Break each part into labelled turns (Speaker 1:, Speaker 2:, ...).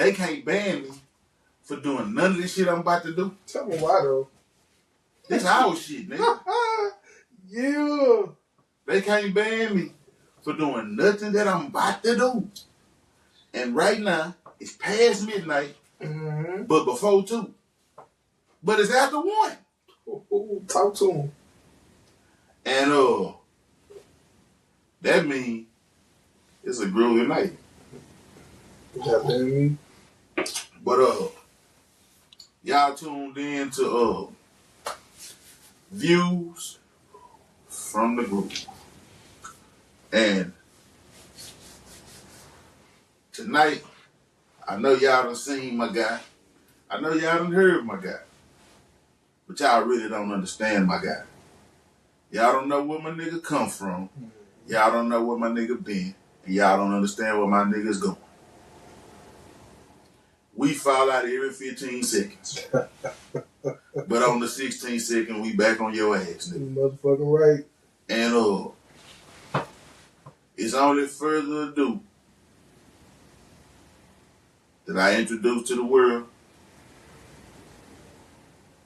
Speaker 1: they can't ban me for doing none of this shit I'm about to do.
Speaker 2: Tell me why though.
Speaker 1: This our shit, nigga.
Speaker 2: Yeah.
Speaker 1: They can't ban me for doing nothing that I'm about to do. And right now, it's past midnight, but before 2. But it's after 1.
Speaker 2: Talk to him.
Speaker 1: And that means it's a groovy night. But y'all tuned in to Views from the Group. And tonight, I know y'all done seen my guy. I know y'all done heard my guy. But y'all really don't understand my guy. Y'all don't know where my nigga come from. Y'all don't know where my nigga been. And y'all don't understand where my nigga's going. We fall out every 15 seconds. But on the 16th second, we back on your ass, nigga.
Speaker 2: Motherfucking right.
Speaker 1: And it's only further ado that I introduce to the world.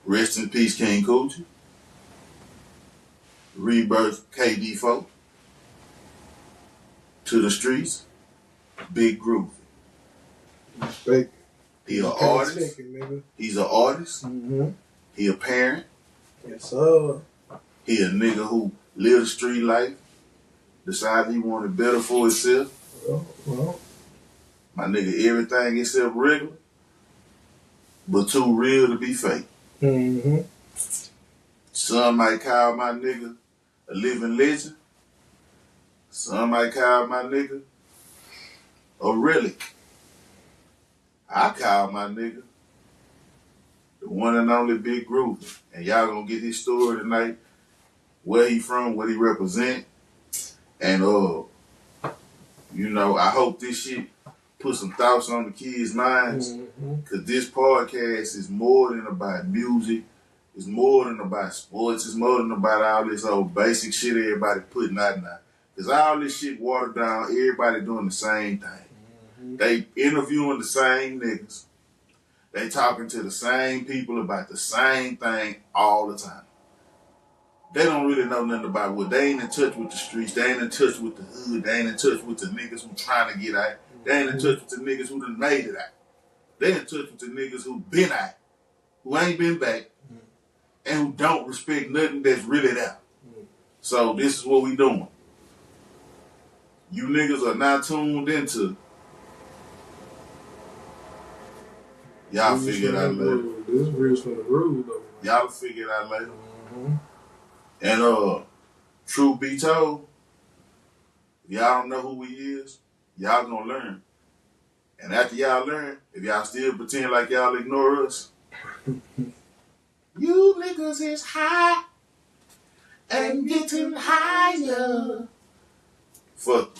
Speaker 1: Rest in peace, King Coogi. Rebirth KD4. To the streets, Big Groovy.
Speaker 2: Respect.
Speaker 1: He an artist. He's an artist.
Speaker 2: Mm-hmm.
Speaker 1: He a parent.
Speaker 2: Yes, sir.
Speaker 1: He a nigga who lived the street life. Decided he wanted better for himself.
Speaker 2: Well.
Speaker 1: My nigga, everything except regular, but too real to be fake.
Speaker 2: Mm-hmm.
Speaker 1: Some might call my nigga a living legend. Some might call my nigga a relic. I call my nigga the one and only Big Groovy. And y'all gonna get his story tonight, where he from, what he represent. And you know, I hope this shit put some thoughts on the kids' minds. Cause this podcast is more than about music. It's more than about sports. It's more than about all this old basic shit everybody putting out now. Cause all this shit watered down, everybody doing the same thing. They interviewing the same niggas. They talking to the same people about the same thing all the time. They don't really know nothing about what. They ain't in touch with the streets. They ain't in touch with the hood. They ain't in touch with the niggas who trying to get out. They ain't in touch with the niggas who done made it out. They in touch with the niggas who been out, who ain't been back, and who don't respect nothing that's really there. So this is what we doing. You niggas are not tuned into. Y'all figure it out later.
Speaker 2: This Views from the Groove, though.
Speaker 1: Y'all figure it out later. And truth be told, y'all don't know who he is, y'all gonna learn. And after y'all learn, if y'all still pretend like y'all ignore us, you niggas is high and getting higher. Fuck.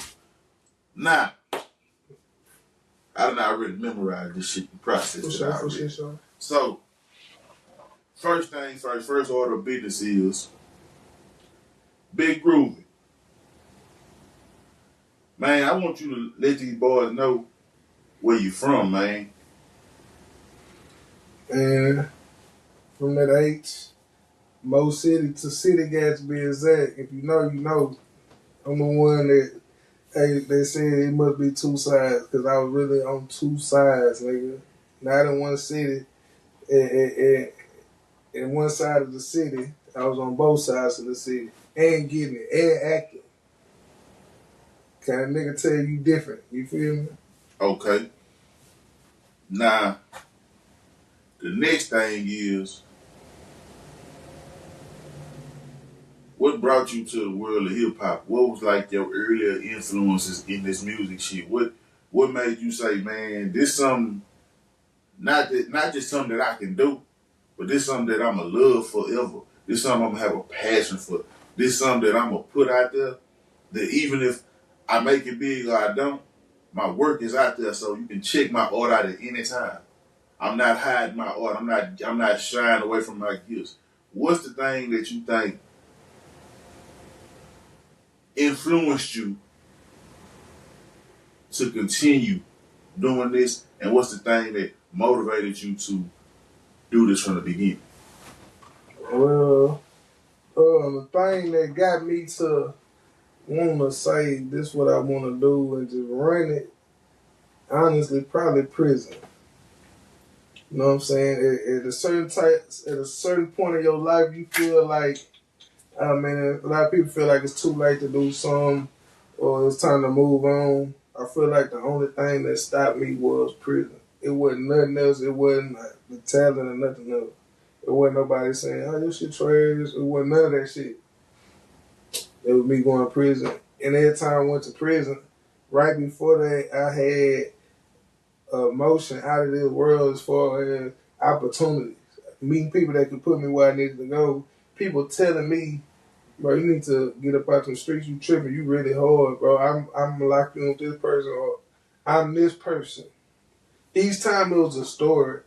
Speaker 1: Nah. I done already memorized this shit and processed it already. So, first thing first order of business is Big Groovy. Man, I want you to let these boys know where you from, man.
Speaker 2: And from that H, Mo City to City got to be exact. If you know, you know. I'm the one that they said it must be 2 sides because I was really on 2 sides, nigga. Not in one city. In one side of the city, I was on both sides of the city. And getting it, and acting. Can a nigga tell you different? You feel me?
Speaker 1: Okay. Now, the next thing is, what brought you to the world of hip hop? What was like your earlier influences in this music shit? What made you say, man, this something, not just something that I can do, but this something that I'ma love forever. This something I'm gonna have a passion for. This something that I'm gonna put out there that even if I make it big or I don't, my work is out there so you can check my art out at any time. I'm not hiding my art. I'm not shying away from my gifts. What's the thing that you think influenced you to continue doing this, and what's the thing that motivated you to do this from the beginning?
Speaker 2: Well, the thing that got me to want to say this what I want to do and just run it, honestly, probably prison. You know what I'm saying? At a certain point in your life, you feel like, I mean, a lot of people feel like it's too late to do something or it's time to move on. I feel like the only thing that stopped me was prison. It wasn't nothing else. It wasn't the talent or nothing else. It wasn't nobody saying, oh, this shit trash. It wasn't none of that shit. It was me going to prison. And every time I went to prison, right before that, I had motion out of this world as far as opportunities. Meeting people that could put me where I needed to go. People telling me, bro, you need to get up out the streets. You tripping. You really hard, bro. I'm locked in with this person, or I'm this person. Each time it was a story,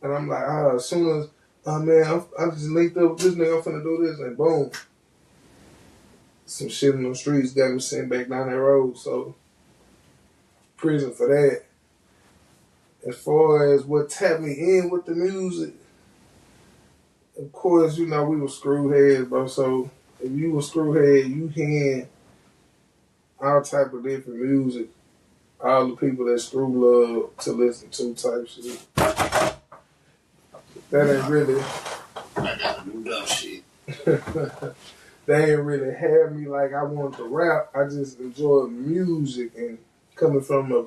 Speaker 2: and I'm like, as soon as, man, I just linked up with this nigga. I'm finna do this, and boom, some shit in the streets got me sent back down that road. So prison for that. As far as what tapped me in with the music, of course, you know we were screwheads, bro. So if you were screwhead, you hearing all type of different music. All the people that screw love to listen to type shit. That ain't really.
Speaker 1: I gotta do dumb shit.
Speaker 2: They ain't really had me like I wanted to rap. I just enjoyed music and coming from a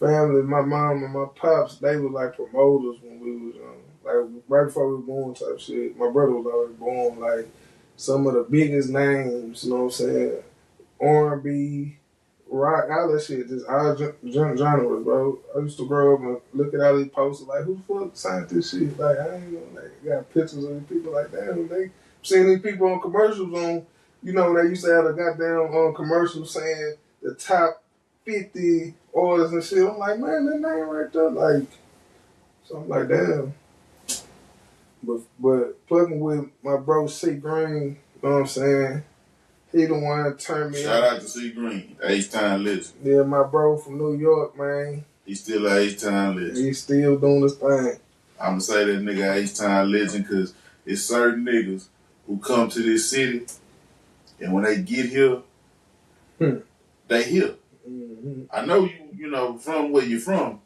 Speaker 2: family. My mom and my pops, they were like promoters when we was young. Like right before we were born type shit. My brother was already born. Like some of the biggest names, you know what I'm saying? R&B, rock, all that shit, just all genres, bro. I used to grow up and look at all these posters like, who the fuck signed this shit? Like, I ain't know, like, got pictures of these people like that. They seeing these people on commercials on, you know, they used to have a goddamn on commercials saying the top 50 artists and shit. I'm like, man, that name right there, like, so I'm like, damn. But plugging with my bro C Green, you know what I'm saying? He the one that turned me
Speaker 1: Shout out to C Green, H-Time legend.
Speaker 2: Yeah, my bro from New York, man.
Speaker 1: He's still a H-Time legend.
Speaker 2: He's still doing his thing.
Speaker 1: I'ma say that nigga H-Time legend because it's certain niggas who come to this city and when they get here, they here.
Speaker 2: Mm-hmm.
Speaker 1: I know you know, from where you're from,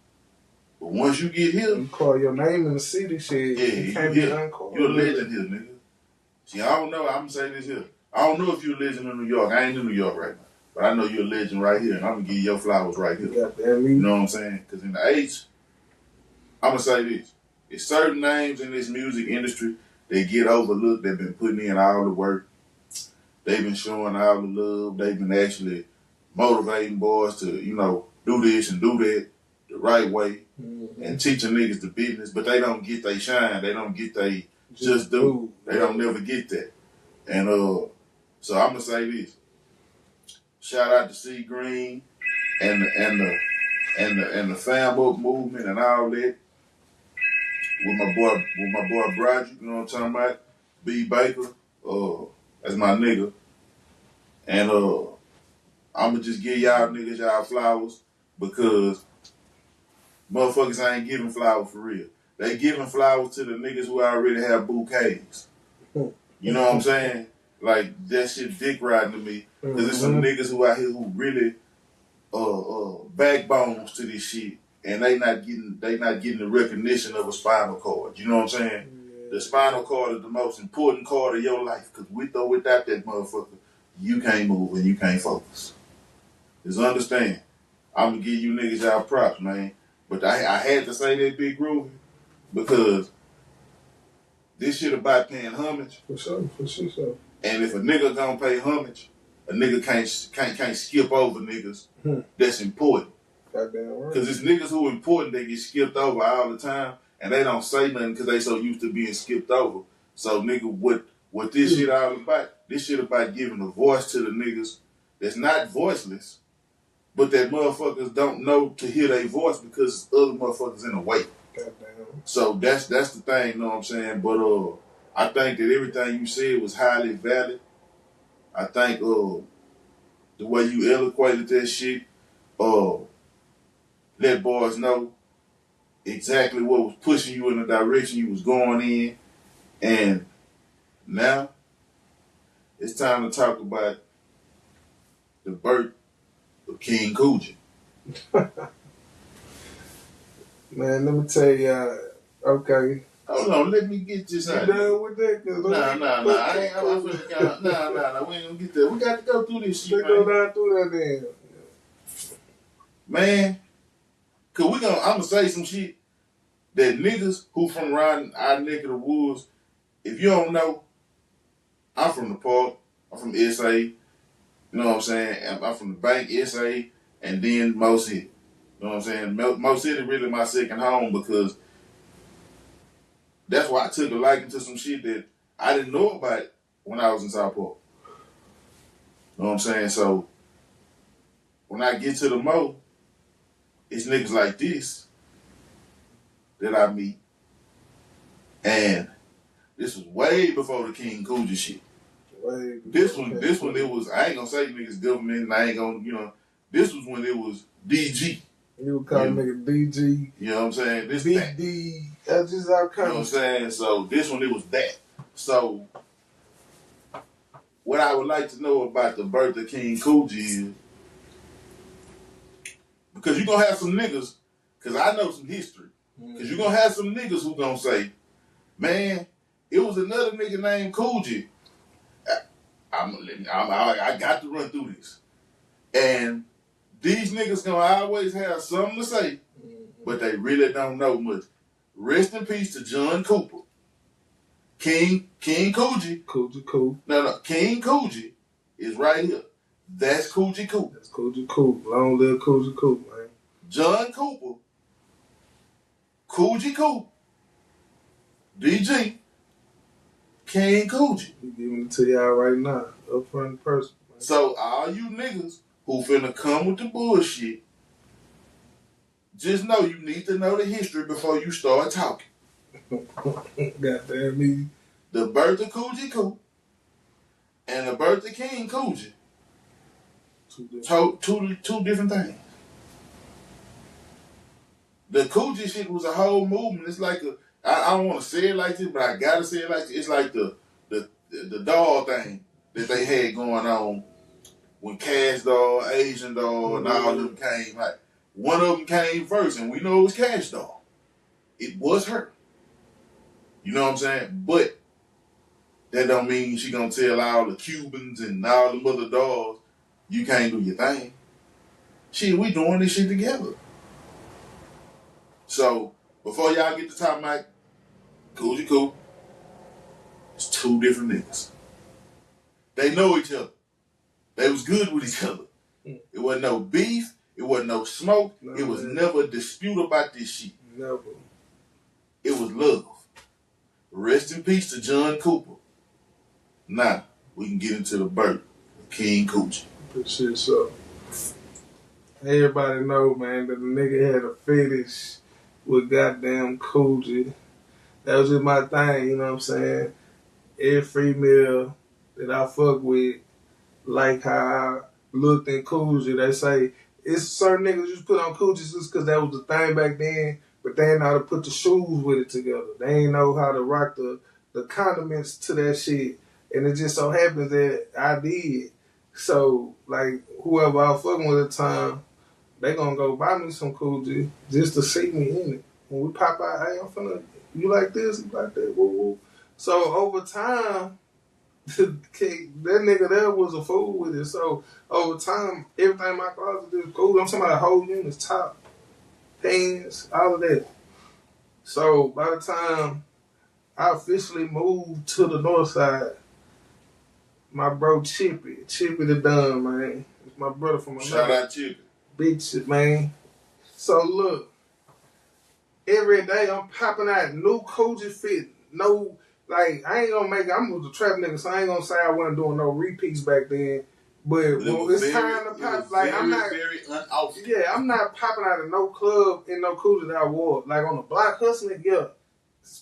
Speaker 1: but once you get here,
Speaker 2: you call your name in the city, shit.
Speaker 1: Yeah,
Speaker 2: you can't be uncalled.
Speaker 1: You're a legend here, nigga. See, I don't know. I'm gonna say this here. I don't know if you're a legend in New York. I ain't in New York right now. But I know you're a legend right here, and I'm going to give you your flowers right here. You know what I'm saying? Because in the H, I'm going to say this. It's certain names in this music industry that get overlooked. They've been putting in all the work. They've been showing all the love. They've been actually motivating boys to, you know, do this and do that the right way and teaching niggas the business. But they don't get they shine. They don't get they just do. They don't never get that. And so I'm gonna say this. Shout out to C Green and the fam up movement and all that. With my boy Broderick, you know what I'm talking about? B Baker, that's my nigga. And I'ma just give y'all niggas y'all flowers because motherfuckers ain't giving flowers for real. They giving flowers to the niggas who already have bouquets. You know what I'm saying? Like, that shit dick riding to me. Because there's some niggas who out here who really backbones to this shit. And they not getting the recognition of a spinal cord. You know what I'm saying? Yeah. The spinal cord is the most important cord of your life. Because with or without that motherfucker, you can't move and you can't focus. Just understand. I'm going to give you niggas y'all props, man. But I had to say that, Big Groovy, because this shit about paying homage.
Speaker 2: For sure.
Speaker 1: And if a nigga gonna pay homage, a nigga can't skip over niggas that's important.
Speaker 2: Goddamn right.
Speaker 1: Because it's niggas who important, they get skipped over all the time, and they don't say nothing because they so used to being skipped over. So nigga, what this shit all about? This shit about giving a voice to the niggas that's not voiceless, but that motherfuckers don't know to hear their voice because other motherfuckers in the way.
Speaker 2: Goddamn.
Speaker 1: So that's the thing, you know what I'm saying? But I think that everything you said was highly valid. I think the way you eloquated that shit, let boys know exactly what was pushing you in the direction you was going in. And now it's time to talk about the birth of King Coogi.
Speaker 2: Man, let me tell y'all. Okay.
Speaker 1: Hold on, let me get this out.
Speaker 2: You done with that?
Speaker 1: Nah. I ain't. I'm finna count. Nah. We ain't gonna get there. We got to go through this shit,
Speaker 2: Let's go down through that then.
Speaker 1: Man, cause I'm gonna say some shit that niggas who from around our neck of the woods, if you don't know, I'm from the park, I'm from SA, you know what I'm saying? I'm from the bank, SA, and then Mo City. You know what I'm saying? Mo City really my second home because that's why I took a liking to some shit that I didn't know about when I was in South Park. You know what I'm saying? So when I get to the Mo, it's niggas like this that I meet. And this was way before the King Coogi shit. This one, it was, I ain't gonna say niggas government, and I ain't gonna, this was when it was DG.
Speaker 2: You would call nigga DG.
Speaker 1: You know what I'm saying? This
Speaker 2: Big D. That's just our kind.
Speaker 1: You know what I'm saying? So this one, it was that. So what I would like to know about the birth of King Coogi is, because you're going to have some niggas, because I know some history, because you're going to have some niggas who going to say, man, it was another nigga named Coogi. I got to run through this. And these niggas going to always have something to say, but they really don't know much. Rest in peace to John Cooper. King Coogi.
Speaker 2: Coogi Cool.
Speaker 1: No. King Coogi is right here. That's Coogi Cool.
Speaker 2: That's Coogi Cool. Long live Coogi Cool, man.
Speaker 1: John Cooper. Coogi Cool. DG. King Coogi.
Speaker 2: He giving it to y'all right now. Up front in person, man.
Speaker 1: So all you niggas who finna come with the bullshit, just know you need to know the history before you start talking.
Speaker 2: Goddamn me.
Speaker 1: The birth of Coogi Cool and the birth of King Coogi. Two different things. The Coogi shit was a whole movement. It's like I don't want to say it like this, but I gotta say it like this. It's like the doll thing that they had going on when Cash Doll, Asian Doll, and all of them came. Like, one of them came first, and we know it was Cash Doll. It was her. You know what I'm saying? But that don't mean she gonna tell all the Cubans and all them other dolls, you can't do your thing. Shit, we doing this shit together. So, before y'all get to top mic, Coogi Cool, it's two different niggas. They know each other. They was good with each other. It wasn't no beef. It wasn't no smoke. It was never a dispute about this shit.
Speaker 2: Never.
Speaker 1: It was love. Rest in peace to John Cooper. Now, we can get into the birth of King Coogi.
Speaker 2: Good shit, so. Everybody know, man, that the nigga had a fetish with goddamn Coogi. That was just my thing, you know what I'm saying? Every female that I fuck with, like how I looked in Coogi, they say, it's certain niggas just put on Coogi just because that was the thing back then, but they ain't know how to put the shoes with it together. They ain't know how to rock the condiments to that shit. And it just so happens that I did. So, like, whoever I was fucking with at the time, they gonna go buy me some Coogi just to see me in it. When we pop out, hey, I'm finna, you like this, you like that, woo woo. So, over time, that nigga there was a fool with it. So, over time, everything in my closet is Coogi. I'm talking about the whole unit, top, pants, all of that. So, by the time I officially moved to the north side, my bro Chippy the Dunn, man. It's my brother from another.
Speaker 1: Shout out Chippy.
Speaker 2: Big shit, man. So look, every day I'm popping out new Coogi fit. No, like, I ain't gonna make it. I'm a trap nigga, so I ain't gonna say I wasn't doing no repeats back then. But when it's time to pop, like, I'm not
Speaker 1: very unoffensive.
Speaker 2: Yeah, I'm not popping out of no club in no Coogi that I wore. Like on the block hustling, yeah.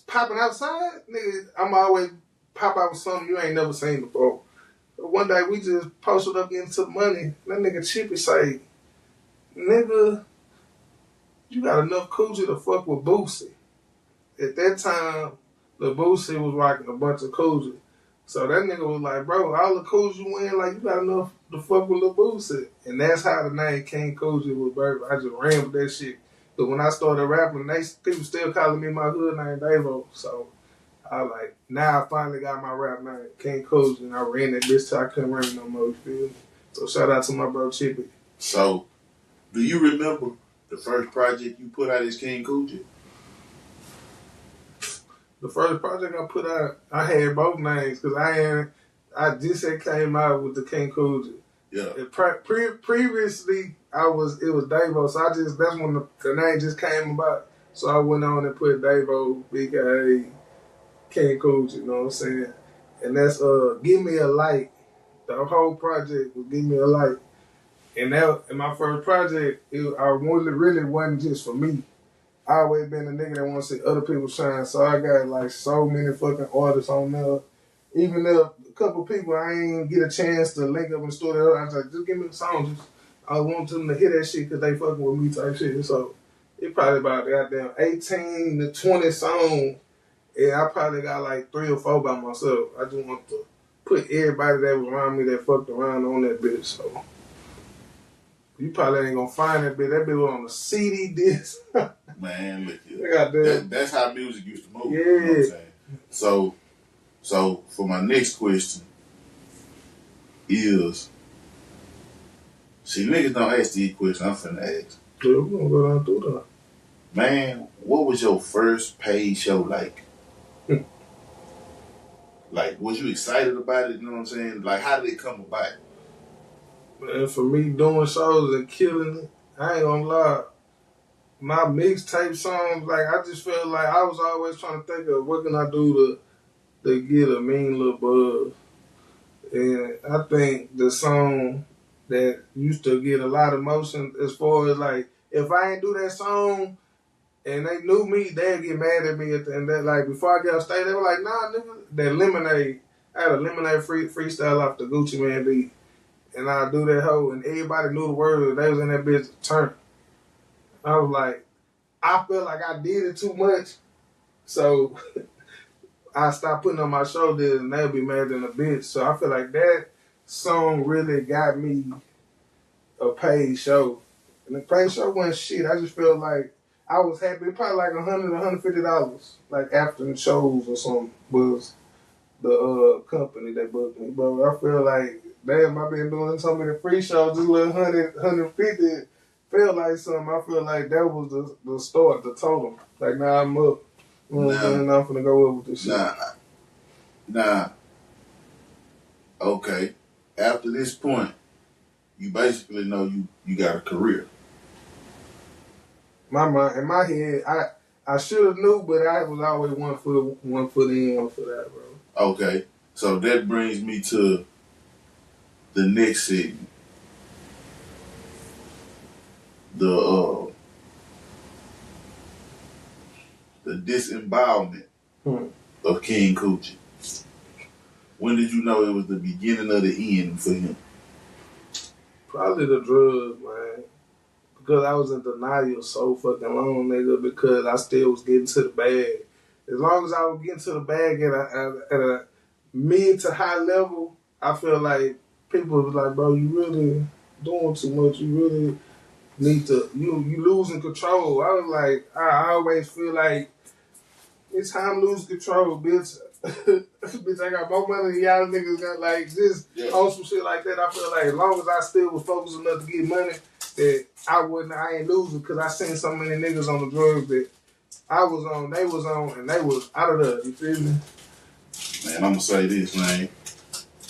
Speaker 2: Popping outside, nigga, I'm always pop out with something you ain't never seen before. But one day we just posted up getting some money. That nigga Chippy say, nigga, you got enough Coogi to fuck with Boosie. At that time, the Boosie was rocking a bunch of Coogi. So that nigga was like, bro, all the Coogi you win, like, you got enough to fuck with Lil Boosie. And that's how the name King Coogi was birthed. I just ran with that shit. But when I started rapping, people still calling me my hood name Davo. So I like, now I finally got my rap name, King Coogi, and I ran that bitch till I couldn't run it no more, you feel me? So shout out to my bro Chippy.
Speaker 1: So, do you remember the first project you put out as King Coogi?
Speaker 2: The first project I put out, I had both names because I just had came out with the King Coogi.
Speaker 1: Yeah.
Speaker 2: Previously, it was Davo, so that's when the name just came about. So I went on and put Davo, BKA, King Coogi, you know what I'm saying? And that's Give Me a Light. The whole project was Give Me a Light. And my first project, I really wasn't just for me. I always been a nigga that want to see other people shine, so I got like so many fucking artists on there. Even if a couple people I ain't get a chance to link up in the studio, I was like, just give me the song. I want them to hear that shit because they fucking with me type shit. So it probably about goddamn 18 to 20 songs, and I probably got like 3 or 4 by myself. I just want to put everybody that was around me that fucked around on that bitch. So you probably ain't gonna find that bitch. That bitch was on the CD disc.
Speaker 1: Man, look here. That's how music used to move.
Speaker 2: Yeah.
Speaker 1: You know what I'm saying? So for my next question is, see, niggas don't ask these questions. I'm finna ask.
Speaker 2: Yeah, we're gonna go down through that.
Speaker 1: Man, what was your first paid show like? Like, was you excited about it? You know what I'm saying? Like, how did it come about?
Speaker 2: Man, for me, doing shows and killing it, I ain't gonna lie. My mixtape songs, like, I just felt like I was always trying to think of what can I do to get a mean little buzz. And I think the song that used to get a lot of motion as far as, like, if I ain't do that song and they knew me, they'd get mad at me at the end. That, like, before I get on stage, they were like, nah, nigga, that Lemonade. I had a Lemonade freestyle off the Gucci Man beat. And I do that hoe, and everybody knew the words. They was in that bitch turn. I was like, I felt like I did it too much, so I stopped putting on my shoulders, and they'll be mad than a bitch. So I feel like that song really got me a paid show. And the paid show wasn't shit. I just felt like I was happy. Probably like $100, $150, like after the shows or something was the company that booked me. But I feel like, damn, I've been doing so many free shows, this little 100, 150 felt like something. I feel like that was the start, the totem. Like, now I'm up. You know what I'm saying? Now I'm finna go up with this shit.
Speaker 1: Nah. Okay. After this point, you basically know you got a career.
Speaker 2: In my head, I should have knew, but I was always one foot in, one foot out, bro.
Speaker 1: Okay. So that brings me to the next segment. The disembowelment of King Coogi. When did you know it was the beginning of the end for him?
Speaker 2: Probably the drugs, man. Because I was in denial so fucking long, nigga, because I still was getting to the bag. As long as I was getting to the bag at a mid to high level, I feel like people was like, bro, you really doing too much. You really need to, you losing control. I was like, I always feel like it's time to lose control, bitch. Bitch, I got more money than y'all niggas got, like, just on some shit like that. I feel like as long as I still was focused enough to get money, that I ain't losing, because I seen so many niggas on the drugs that I was on, they was on, and they was out of there, you feel me?
Speaker 1: Man, I'm gonna say this, man.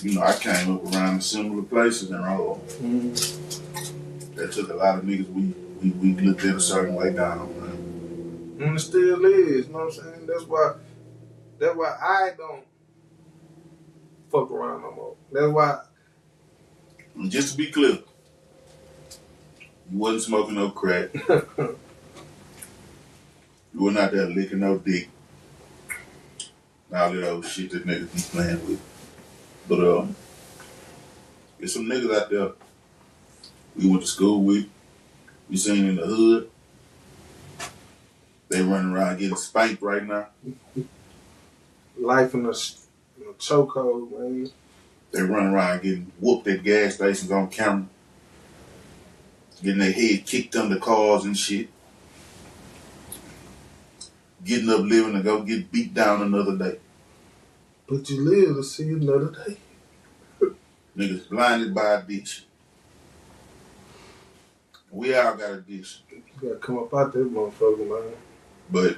Speaker 1: You know, I came up around similar places and all. That took a lot of niggas we looked at a certain way down, man.
Speaker 2: And it still is, you know what I'm saying? That's why I don't fuck around no more. That's why.
Speaker 1: Just to be clear, you wasn't smoking no crack. You wasn't out there licking no dick. All that old shit that niggas be playing with. But there's some niggas out there we went to school with, we seen in the hood, They running around getting spanked right now.
Speaker 2: Life in a chokehold, man.
Speaker 1: They running around getting whooped at gas stations on camera. Getting their head kicked under cars and shit. Getting up living to go get beat down another day.
Speaker 2: But you live to see another day.
Speaker 1: Niggas blinded by addiction. We all got addiction.
Speaker 2: You gotta come up out there, motherfucker, man.
Speaker 1: But,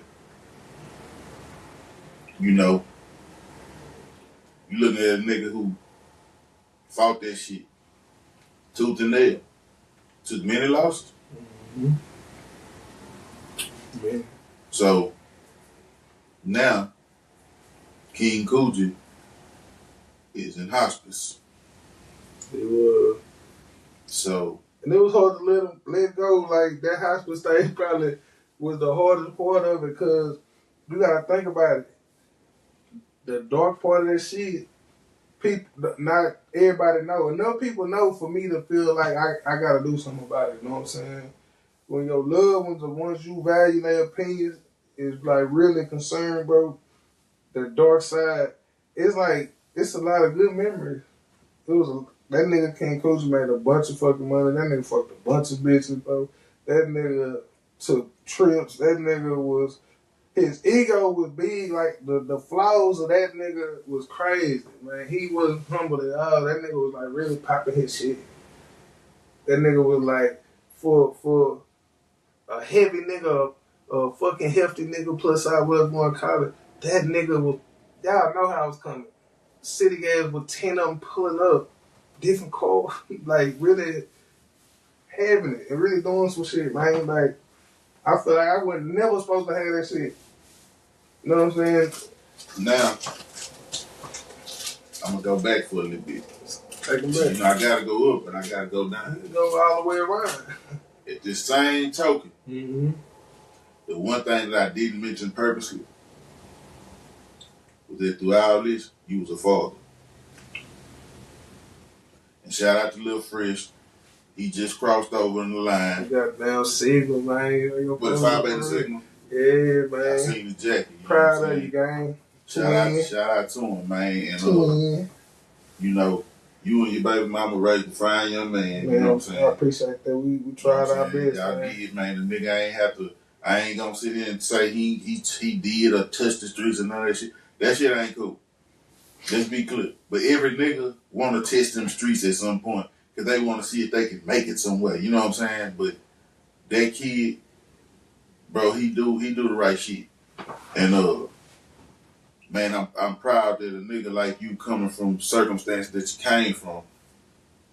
Speaker 1: you know, you looking at a nigga who fought that shit tooth and nail. Took many losses.
Speaker 2: Mm-hmm. Yeah.
Speaker 1: So, now, King Coogi is in hospice.
Speaker 2: It was.
Speaker 1: So.
Speaker 2: And it was hard to let go. Like, that hospice thing probably was the hardest part of it, because you gotta think about it. The dark part of that shit, people, not everybody know. Enough people know for me to feel like I gotta do something about it. You know what I'm saying? When your loved ones, the ones you value their opinions, is like really concerned, bro. The dark side, it's like, it's a lot of good memories. That nigga King Coogi made a bunch of fucking money. That nigga fucked a bunch of bitches, bro. That nigga took trips. That nigga was, his ego was big. Like, the flaws of that nigga was crazy, man. He wasn't humble at all. That nigga was like really popping his shit. That nigga was like, for a heavy nigga, a fucking hefty nigga plus I was going to call it, that nigga was, y'all know how it was coming. City gas with 10 of them pulling up, different cars, like really having it and really doing some shit, man. Like, I feel like I was never supposed to have that shit. You know what I'm saying?
Speaker 1: Now, I'm going to go back for a little bit.
Speaker 2: Take them back.
Speaker 1: You know, I got to go up and I got to go down.
Speaker 2: You go all the way around.
Speaker 1: At this same token,
Speaker 2: Mm-hmm.
Speaker 1: the one thing that I didn't mention purposely was that through all this, you was a father. And shout out to Lil Fresh. He just crossed over in the line.
Speaker 2: You got damn signal, man.
Speaker 1: But if I been signal,
Speaker 2: yeah, man.
Speaker 1: I seen the jacket.
Speaker 2: Proud of you, gang.
Speaker 1: Shout out to him, man. And you know, you and your baby mama raised a fine young man. You know what I'm saying?
Speaker 2: I appreciate that. We tried our best.
Speaker 1: Y'all did, man. The nigga ain't have to. I ain't gonna sit here and say he did or touched the streets and none of that shit. That shit ain't cool. Let's be clear. But every nigga want to test them streets at some point because they want to see if they can make it somewhere. You know what I'm saying? But that kid, bro, he do the right shit. And man, I'm proud that a nigga like you coming from circumstances that you came from,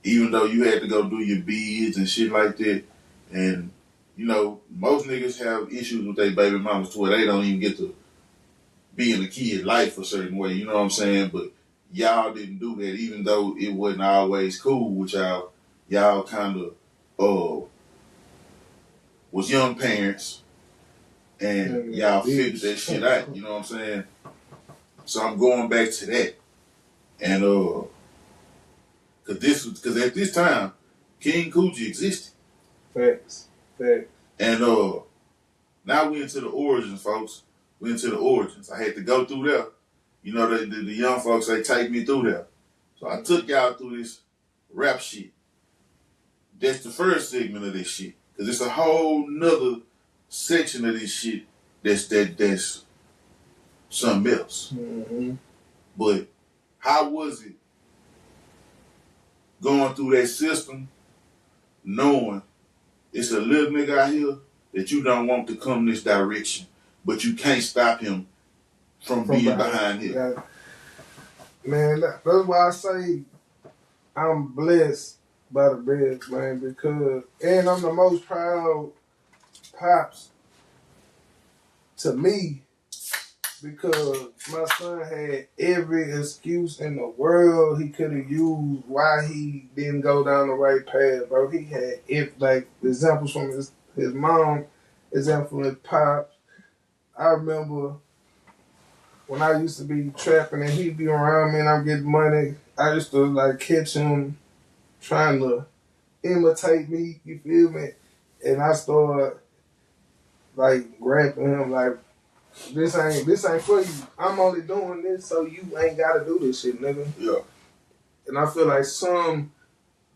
Speaker 1: even though you had to go do your bids and shit like that. And you know, most niggas have issues with their baby mamas to where they don't even get to be in a kid's life a certain way, you know what I'm saying? But y'all didn't do that, even though it wasn't always cool with y'all. Y'all kind of was young parents, and y'all figured that shit out, you know what I'm saying? So I'm going back to that. And cause at this time, King Coogi existed.
Speaker 2: Facts.
Speaker 1: And now we into the origins, folks. We into the origins. I had to go through there. You know, the young folks, they take me through there. So I took y'all through this rap shit. That's the first segment of this shit. Because it's a whole nother section of this shit that's something else.
Speaker 2: Mm-hmm.
Speaker 1: But how was it going through that system, knowing it's a little nigga out here that you don't want to come this direction, but you can't stop him from being behind him?
Speaker 2: Yeah. Man, that's why I say I'm blessed by the best, man, and I'm the most proud pops to me because my son had every excuse in the world he could have used why he didn't go down the right path, bro. He had examples from his mom, examples from his pops. I remember when I used to be trapping and he'd be around me and I'm getting money, I used to catch him trying to imitate me, you feel me? And I started like grabbing him like this ain't for you. I'm only doing this so you ain't gotta do this shit, nigga.
Speaker 1: Yeah.
Speaker 2: And I feel like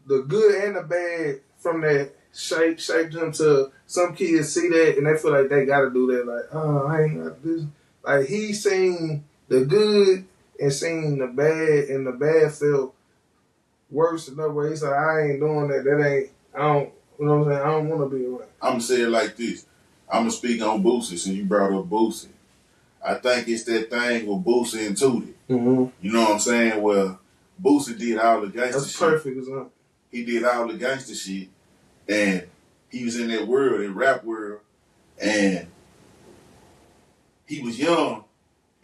Speaker 2: the good and the bad from that shaped him to some kids see that and they feel like they gotta do that. Like, oh, I ain't got this. Like he seen the good and seen the bad, and the bad felt worse enough where he's like, I ain't doing that. That ain't. I don't. You know what I'm saying? I don't want to be around.
Speaker 1: I'm gonna say it like this. I'm gonna speak on Boosie since you brought up Boosie. I think it's that thing with Boosie and Tootie.
Speaker 2: Mm-hmm.
Speaker 1: You know what I'm saying? Well, Boosie did all the gangster
Speaker 2: That's
Speaker 1: shit.
Speaker 2: perfect, isn't it?
Speaker 1: He did all the gangster shit, and he was in that world, that rap world, and he was young,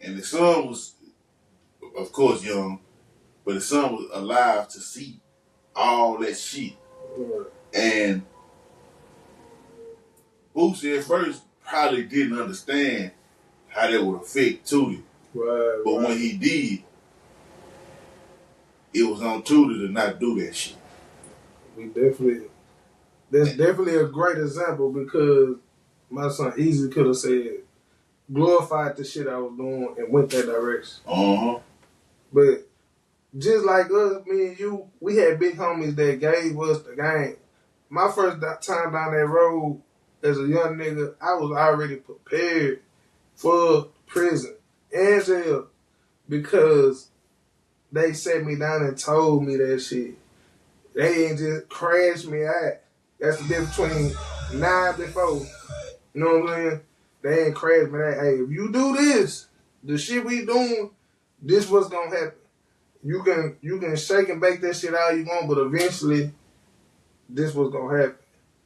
Speaker 1: and the son was, of course, young, but the son was alive to see all that shit.
Speaker 2: Right.
Speaker 1: And Boosie at first probably didn't understand how that would affect Tootie.
Speaker 2: Right.
Speaker 1: But when he did, it was on Tootie to not do that shit.
Speaker 2: That's definitely a great example because my son easily could have said, glorified the shit I was doing and went that direction.
Speaker 1: Uh-huh.
Speaker 2: But just like us, me and you, we had big homies that gave us the game. My first time down that road as a young nigga, I was already prepared for prison and jail because they sat me down and told me that shit. They ain't just crashed me out. That's the difference between 9 before. You know what I'm saying? They ain't crashed me out. Hey, if you do this, the shit we doing, this what's gonna happen. You can shake and bake that shit all you want, but eventually, this what's gonna happen.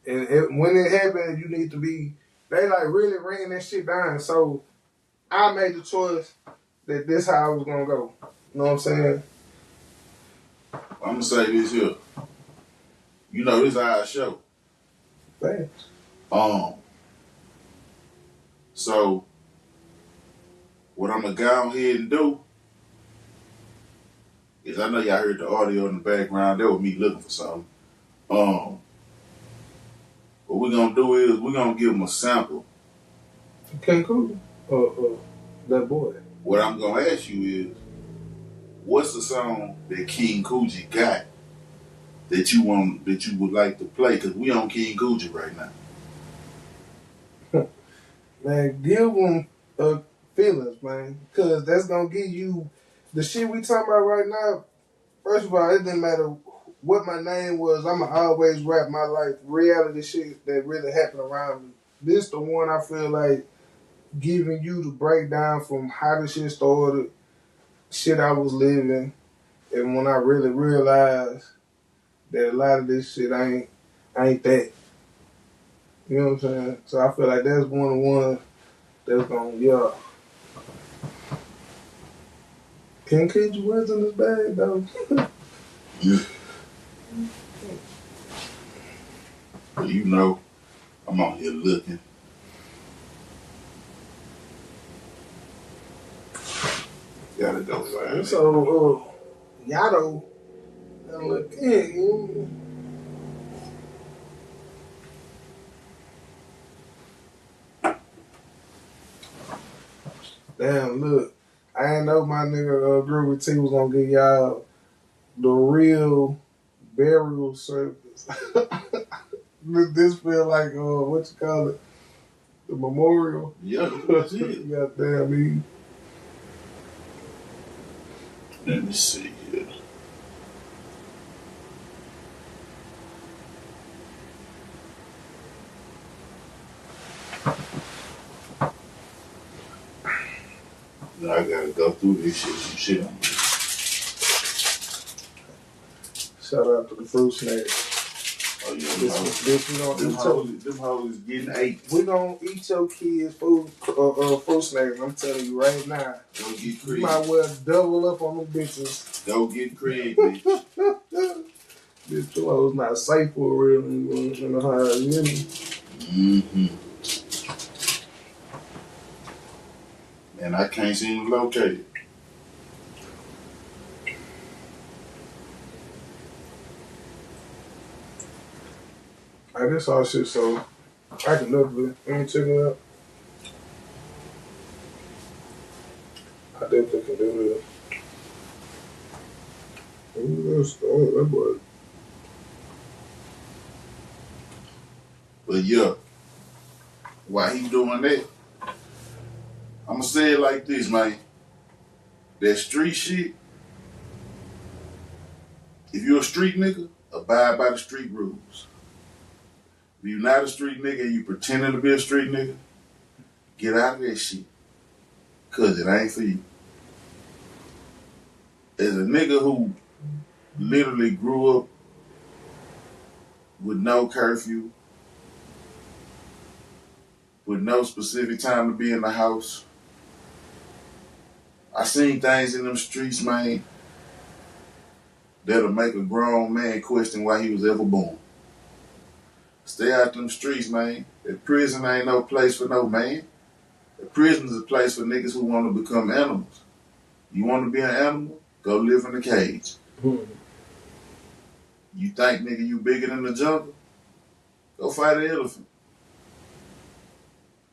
Speaker 2: And when it happens, you need to be. They like really ran that shit down. So I made the choice that this how I was gonna go. You know what I'm saying?
Speaker 1: I'm gonna say this here. You know, this is our show.
Speaker 2: Thanks.
Speaker 1: So what I'm gonna go ahead and do is, I know y'all heard the audio in the background. That was me looking for something. What we're gonna do is we're gonna give them a sample.
Speaker 2: King Coogi? That boy.
Speaker 1: What I'm gonna ask you is, what's the song that King Coogi got that you would like to play? Because we on King Coogi right now.
Speaker 2: Man, give them feelings, man. Because that's going to give you the shit we talking about right now. First of all, it didn't matter what my name was. I'm going to always rap my life. Reality shit that really happened around me. This the one I feel like giving you the breakdown from how the shit started, shit I was living, and when I really realized that a lot of this shit ain't that. You know what I'm saying? So I feel like that's one of the ones that's gonna, yeah. Can't keep your words in this bag, though.
Speaker 1: Yeah. You know, I'm out here looking. Gotta go find it.
Speaker 2: So, Yato, look in. Damn, look. I ain't know my nigga Groovy T was gonna give y'all the real burial service. This feel like, what you call it? The memorial?
Speaker 1: Yeah, that's it.
Speaker 2: Goddamn me.
Speaker 1: Let me see here. Now I gotta go through this shit. Some shit on this.
Speaker 2: Shout out to the fruit snacks.
Speaker 1: Oh yeah, them hoes is getting ate.
Speaker 2: We gonna eat your kids' food, fruit snacks. I'm telling you right now.
Speaker 1: Go get
Speaker 2: You
Speaker 1: Craig.
Speaker 2: might well double up on them bitches.
Speaker 1: Go get Craig, bitch.
Speaker 2: Bitch, your hoes not safe for real in the high, you hear me?
Speaker 1: Mm-hmm. And I can't seem to locate it.
Speaker 2: I guess all shit so I can look for it. Let me check it out. I definitely can do it. That boy.
Speaker 1: But yeah, while he doing that, I'ma say it like this, man. That street shit, if you're a street nigga, abide by the street rules. If you're not a street nigga and you pretending to be a street nigga, get out of that shit. Cause it ain't for you. As a nigga who literally grew up with no curfew, with no specific time to be in the house, I seen things in them streets, man, that'll make a grown man question why he was ever born. Stay out them streets, man. That prison ain't no place for no man. The prison is a place for niggas who want to become animals. You want to be an animal? Go live in a cage. You think, nigga, you bigger than the jungle? Go fight an elephant.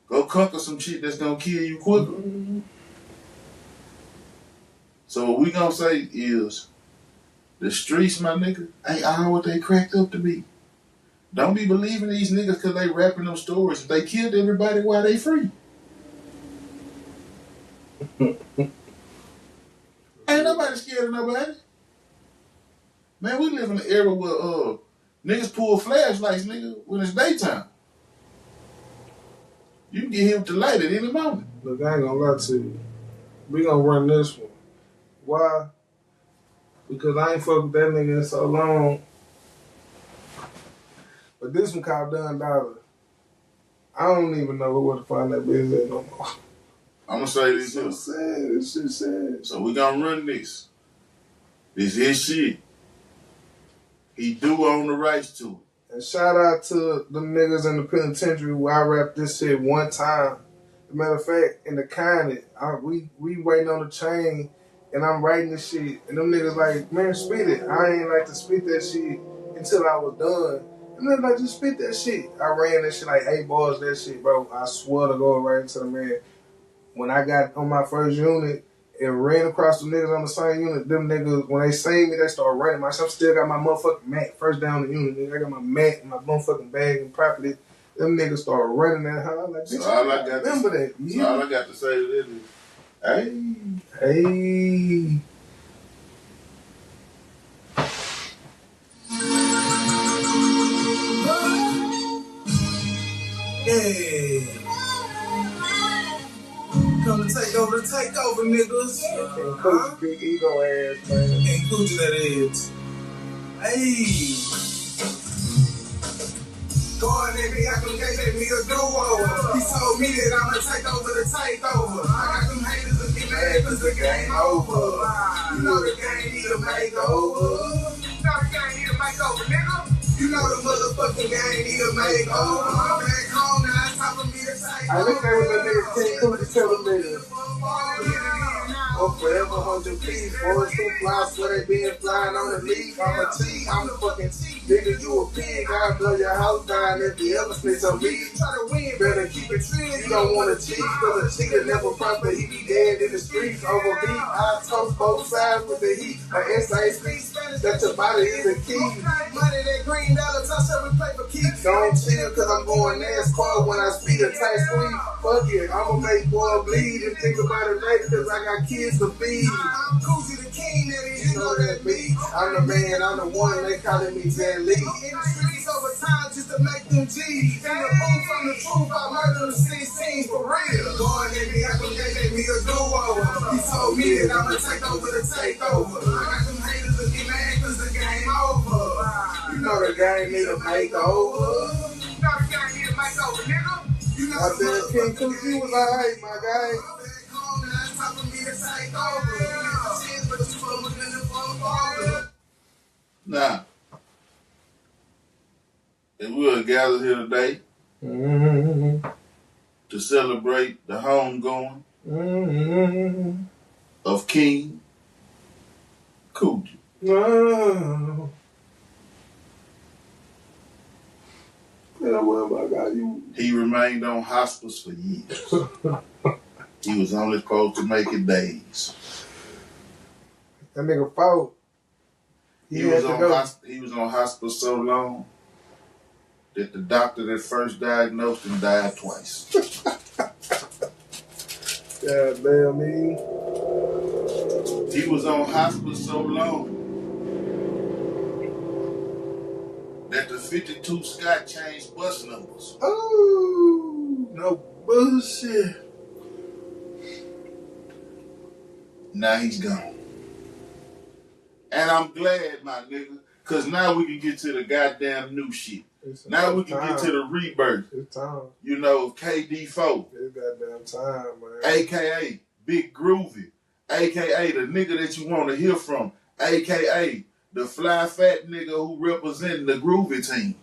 Speaker 1: Go conquer some shit that's gonna kill you quicker. So what we gonna say is, the streets, my nigga, ain't all what they cracked up to be. Don't be believing these niggas cause they rapping them stories. If they killed everybody, why they free? Ain't nobody scared of nobody. Man, we live in an era where niggas pull flashlights, nigga, when it's daytime. You can get hit with the light at any moment.
Speaker 2: Look, I ain't gonna lie to you. We gonna run this one. Why? Because I ain't fucked with that nigga in so long. But this one called Dun Dollar. I don't even know where to find that bitch at no more.
Speaker 1: I'm gonna say this
Speaker 2: so sad. This shit sad.
Speaker 1: So we gonna run this. This his shit. He do own the rights to it.
Speaker 2: And shout out to them niggas in the penitentiary where I rapped this shit one time. As a matter of fact, in the county, we waiting on the train and I'm writing this shit. And them niggas like, man, spit it. I ain't like to spit that shit until I was done. And they're like, just spit that shit. I ran that shit like 8 bars, that shit, bro. I swear to God, right into the man. When I got on my first unit and ran across the niggas on the same unit, them niggas, when they seen me, they start running. I still got my motherfucking mat, first down the unit, nigga. I got my mat and my motherfucking bag and property. Them niggas started running that high. I'm like, bitch,
Speaker 1: so all I got
Speaker 2: remember that.
Speaker 1: So all I got to say to this is,
Speaker 2: hey.
Speaker 3: Yeah. Come to take over, niggas.
Speaker 2: And Coogi, big ego ass, man.
Speaker 3: And Coogi that is. Hey. Going at me, I can gave me a do-over. He told me that I'ma take over the takeover. I got them haters looking mad cause the game over. You know the game need a makeover. You know the game need a makeover, nigga. You know the motherfucking game need a makeover. I'm back home now, it's time for me to take over.
Speaker 2: I look at what that nigga King Coogi tell them niggas. Oh, forever hold your peace. Boys who fly, swear they been flying on the league. I'm a T, I'm the fucking T. Nigga, you a pig. I'll blow your house down if you ever snitch on me. Try to win, better keep it true. You don't want to cheat, cause a chicken never prosper. He be dead in the streets over beat. I toast both sides with the heat. My SA speaks that your body is a key. Money, that green dollar, touch every play for keeps. Don't chill, cause I'm going NASCAR when I speed a tight squeeze. Fuck it, I'ma make boy bleed and think about it later, cause I got kids to feed. I'm Coogi the king, nigga, you know that me. I'm the man, I'm the one, they calling me Jan Lee. In the streets over time just to make them G's. In the booth from the truth, I murder them 16 for real. Going at me, I can gave me a do-over. He told me that I'ma take over the takeover. I got them haters looking mad cause the game over. You know the game need a makeover. You know the game need a makeover, nigga. You know I said King Coogi was alright, my guy.
Speaker 1: now, if we were gathered here today to celebrate the homegoing of King Coogi.
Speaker 2: No. Yeah, well, my God, you.
Speaker 1: He remained on hospice for years. He was only supposed to make it days.
Speaker 2: That nigga fought.
Speaker 1: He was on hospice so long that the doctor that first diagnosed him died twice.
Speaker 2: God damn me.
Speaker 1: He was on hospice so long that the 52 Scott changed bus numbers.
Speaker 2: Oh, no bullshit.
Speaker 1: Now he's gone. And I'm glad, my nigga, because now we can get to the goddamn new shit. Now we can get to the rebirth.
Speaker 2: It's time.
Speaker 1: You know, KD4.
Speaker 2: It's goddamn time, man.
Speaker 1: AKA Big Groovy. AKA the nigga that you want to hear from. AKA the fly fat nigga who representing the Groovy team.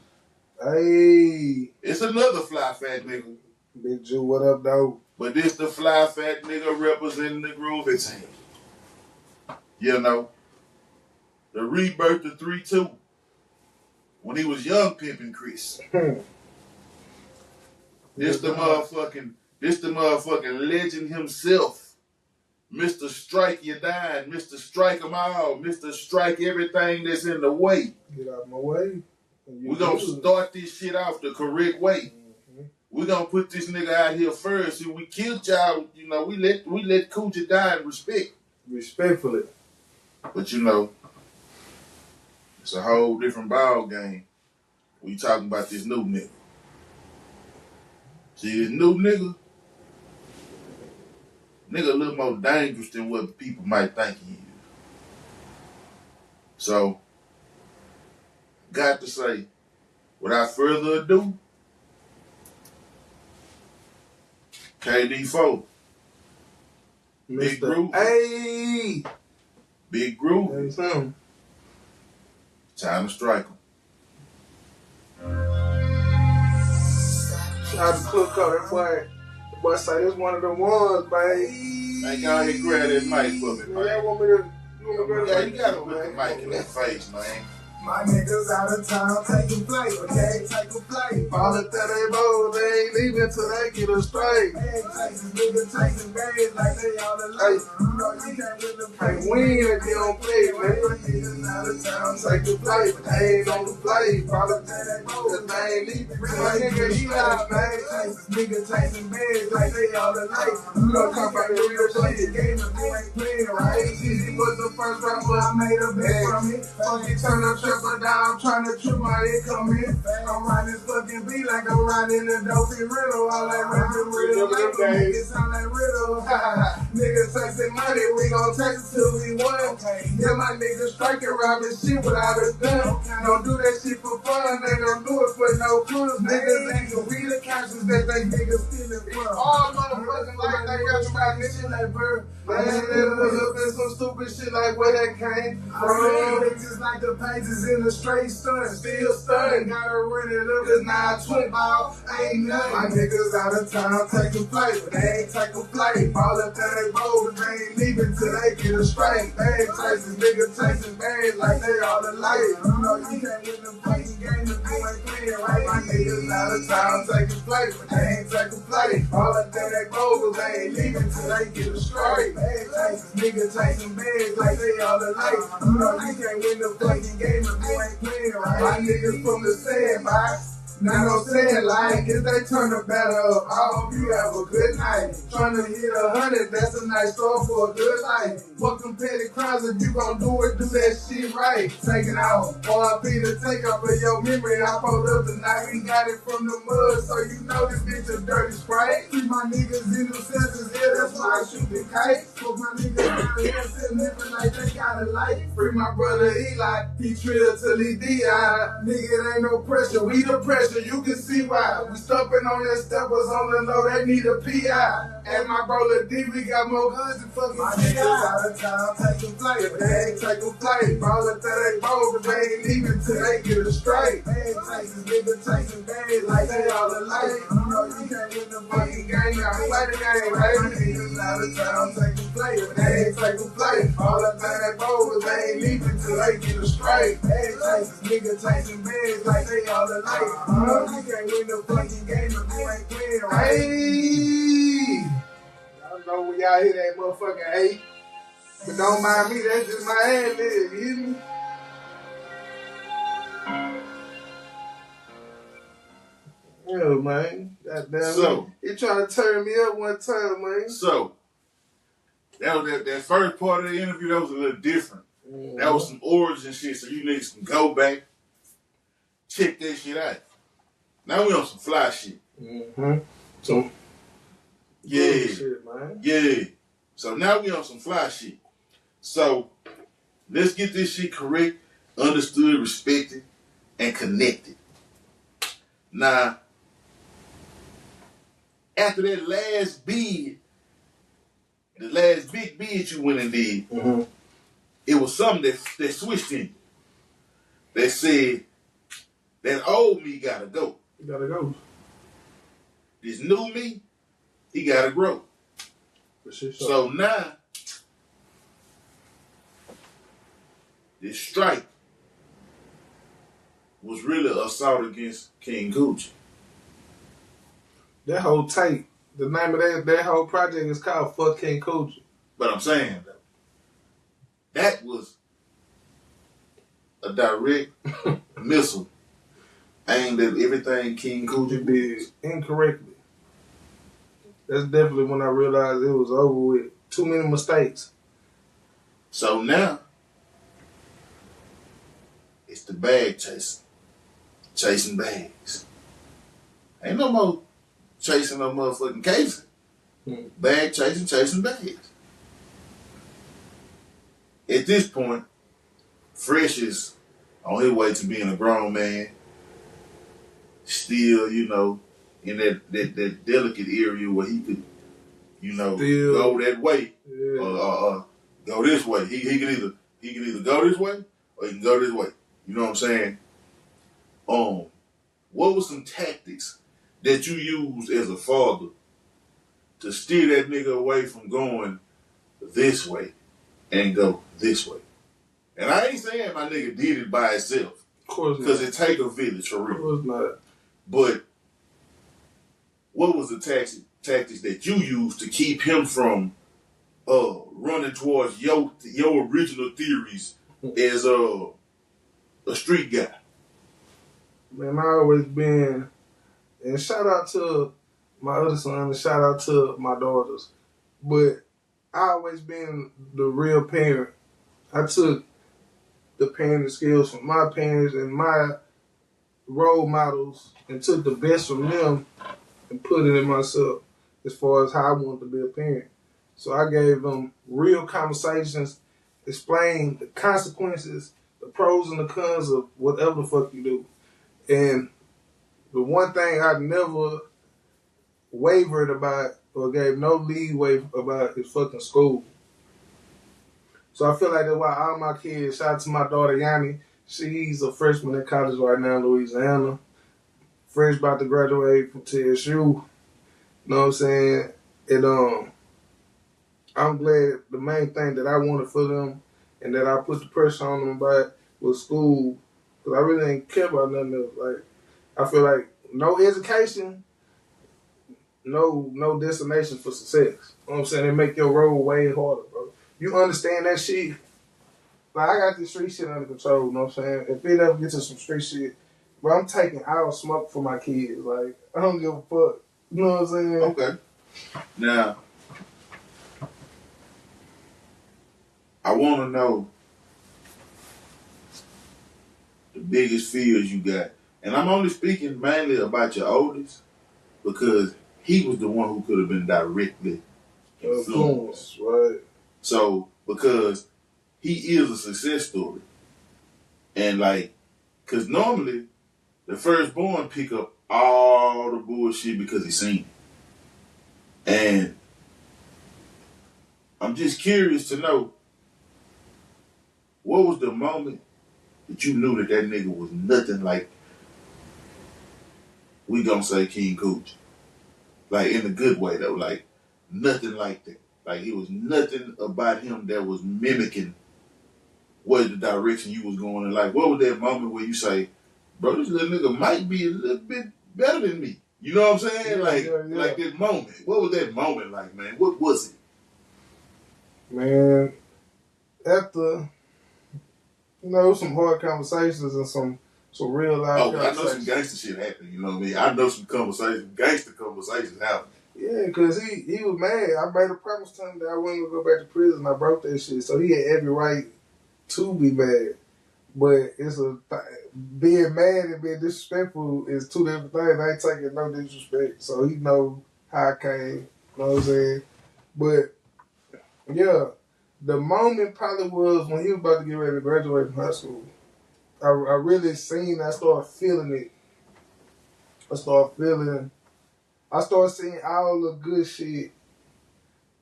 Speaker 2: Hey.
Speaker 1: It's another fly fat nigga.
Speaker 2: Big Jew, what up, though?
Speaker 1: But this the fly fat nigga representing the Groovy team. You know, the rebirth of 3-2 when he was young pimping Chris. This the motherfucking legend himself. Mr. Strike You Dine, Mr. Strike 'em all, Mr. Strike everything that's in the way.
Speaker 2: Get out my way.
Speaker 1: We're gonna start this shit off the correct way. We're gonna put this nigga out here first. If we killed y'all, you know, we let Coogi die in respect.
Speaker 2: Respectfully.
Speaker 1: But you know, it's a whole different ball game. We talking about this new nigga. See, this new nigga a little more dangerous than what people might think he is. So, got to say, without further ado, KD4. Big Groovy.
Speaker 2: Hey!
Speaker 1: Big Groovy.
Speaker 2: That's him.
Speaker 1: Time to strike him.
Speaker 2: Shout out to Cook that boy say it's one of the ones, man.
Speaker 1: Man, go ahead and grab that mic for me, man.
Speaker 2: Yeah,
Speaker 1: You gotta put the mic in that face, man.
Speaker 3: My niggas out of town taking flight, okay? Take a flight.
Speaker 2: All the that they bold, they ain't leaving till they get us straight.
Speaker 3: Hey, Texas niggas chasing bags like they all alone. You know you can't win the
Speaker 2: Hey, win if you don't play, man.
Speaker 3: niggas out of town
Speaker 2: Take the play, but they ain't on the play. All the that they bold, they ain't leaving. My nigga, he out, man.
Speaker 3: Texas niggas chasing bags like they all alone.
Speaker 2: You don't come back to real shit.
Speaker 3: Game if you ain't playing right.
Speaker 2: Right, he was the first rapper
Speaker 3: I made a bet from it.
Speaker 2: Funky turn up, triple down, trying to trip my income in.
Speaker 3: I'm riding this fucking beat like I'm riding a dopey riddle. All that rapping riddle, like the niggas sound like riddle.
Speaker 2: Niggas texting money, we gon' text it till we won. Yeah, my niggas striking, robbing shit without a gun. Don't do that shit for fun, they gon' do it for no funds. Niggas ain't gonna be the conscience that they niggas stealing from. All motherfuckers like they got about this shit like bird. Man, they was up in some stupid shit like where that came from.
Speaker 3: It's just like the pages in the straight stunt, still stunning. Gotta run it up, it's not a twin ball, ain't nothing.
Speaker 2: My niggas out of town taking flight, but they ain't taking flight. All the that they bold, they ain't leaving till they get it straight. They ain't chasing niggas chasing bags like they all alike.
Speaker 3: You know you can't win the fucking game if you ain't playing right.
Speaker 2: My niggas out of town taking flight, but they ain't taking flight. All the that they bold, they ain't leaving till they get it straight.
Speaker 3: Bad chases, niggas chasing bags like they all alike. You know you can't win the fucking game if you ain't playing right.
Speaker 2: My niggas from the sandbox. Now don't say it like if they turn the batter up, I hope you have a good night. Trying to hit 100, that's a nice start for a good life. Fuck them petty crimes, if you gon' do it, do that shit right. Take it out, RIP to take up of your memory. I pulled up tonight, we got it from the mud, so you know this bitch a dirty sprite.
Speaker 3: Keep my niggas in them senses, yeah, that's why I shoot the kite. Fuck my niggas out here still living like they got a life.
Speaker 2: Free my brother Eli, he trill till he DI. Nigga, it ain't no pressure, we the pressure. You can see why. We stumping on that steppers on the low, they need a PI. And my brother D, we got more guns than fucking
Speaker 3: My niggas out of town taking flight,
Speaker 2: If they ain't taking flight, ball it till they bold, but they ain't leaving till they get it straight.
Speaker 3: bad chases, niggas chasing bags like they all alike. You know you can't win the fucking
Speaker 2: Fucking game, I play the game,
Speaker 3: My
Speaker 2: baby.
Speaker 3: niggas out of town taking play, but they ain't take a play. All the time they bogus, they ain't leaving till they get it straight. Ass chasers, nigga chasing bands like they all the light. You can't win the fucking game if you ain't playing right.
Speaker 2: Hey! Y'all know when y'all hear that motherfucking hey. But don't mind me, that's just my ad lib, you hear me? Yeah, man. Goddamn.
Speaker 1: So,
Speaker 2: he tried to turn me up one time, man.
Speaker 1: So, that first part of the interview, that was a little different.
Speaker 2: Mm-hmm.
Speaker 1: That was some origin shit, so you niggas can go back, check that shit out. Now we on some fly shit.
Speaker 2: Mm-hmm. So,
Speaker 1: yeah.
Speaker 2: Shit, man.
Speaker 1: Yeah. So now we on some fly shit. So, let's get this shit correct, understood, respected, and connected. Now, after that last bid, the last big bid you went and did,
Speaker 2: mm-hmm.
Speaker 1: it was something that switched in you. That said, that old me gotta go.
Speaker 2: You gotta go.
Speaker 1: This new me, he gotta grow.
Speaker 2: For sure.
Speaker 1: So now, this strike was really an assault against King Coogi.
Speaker 2: That whole tape, the name of that whole project is called Fuck King Coogi.
Speaker 1: But I'm saying, though, that was a direct missile aimed at everything King Coogi did
Speaker 2: incorrectly. That's definitely when I realized it was over with. Too many mistakes.
Speaker 1: So now, it's the bag chasing. Chasing bags. Ain't no more chasing no motherfucking casing. Bag chasing bags. At this point, Fresh is on his way to being a grown man. Still, you know, in that delicate area where he could, you know, go that way or go this way. He can either go this way or he can go this way. You know what I'm saying? What were some tactics that you used as a father to steer that nigga away from going this way and go this way? And I ain't saying my nigga did it by himself.
Speaker 2: Of course not.
Speaker 1: Because it take a village for real.
Speaker 2: Of course not.
Speaker 1: But what was the tactics that you used to keep him from running towards your original theories as a street guy?
Speaker 2: Man, I always been, and shout out to my other son and shout out to my daughters, but I always been the real parent. I took the parenting skills from my parents and my role models and took the best from them and put it in myself as far as how I wanted to be a parent. So I gave them real conversations, explained the consequences, the pros and the cons of whatever the fuck you do. And the one thing I never wavered about or gave no leeway about is fucking school. So I feel like that's why all my kids, shout out to my daughter Yanni, she's a freshman in college right now in Louisiana. Fresh about to graduate from TSU. You know what I'm saying? And I'm glad the main thing that I wanted for them and that I put the pressure on them about was school. Because I really didn't care about nothing else. Like, I feel like no education, no destination for success. You know what I'm saying? It make your road way harder, bro. You understand that shit? Like, I got this street shit under control, you know what I'm saying? If it ever gets to some street shit, bro, I'm taking out smoke for my kids. Like, I don't give a fuck. You know what I'm saying?
Speaker 1: Okay. Now, I want to know the biggest fears you got. And I'm only speaking mainly about your oldest because he was the one who could have been directly influenced.
Speaker 2: Right.
Speaker 1: So, because he is a success story. And like, because normally the firstborn pick up all the bullshit because he's seen it. And I'm just curious to know, what was the moment that you knew that nigga was nothing like, we gonna say King Coogi? Like, in a good way though, like, nothing like that. Like it was nothing about him that was mimicking what the direction you was going in. Like what was that moment where you say, bro, this little nigga might be a little bit better than me. You know what I'm saying? Like that moment. What was that moment like, man? What was it?
Speaker 2: Man, after some hard conversations and some real life conversations.
Speaker 1: I know some gangster shit happened, you know what I mean? I know some gangster conversations happen.
Speaker 2: Yeah, because he was mad. I made a promise to him that I wasn't going to go back to prison. I broke that shit. So he had every right to be mad. But being mad and being disrespectful is two different things. I ain't taking no disrespect. So he know how I came. You know what I'm saying? But, yeah, the moment probably was when he was about to get ready to graduate from high school. I really I started feeling it. I started seeing all the good shit,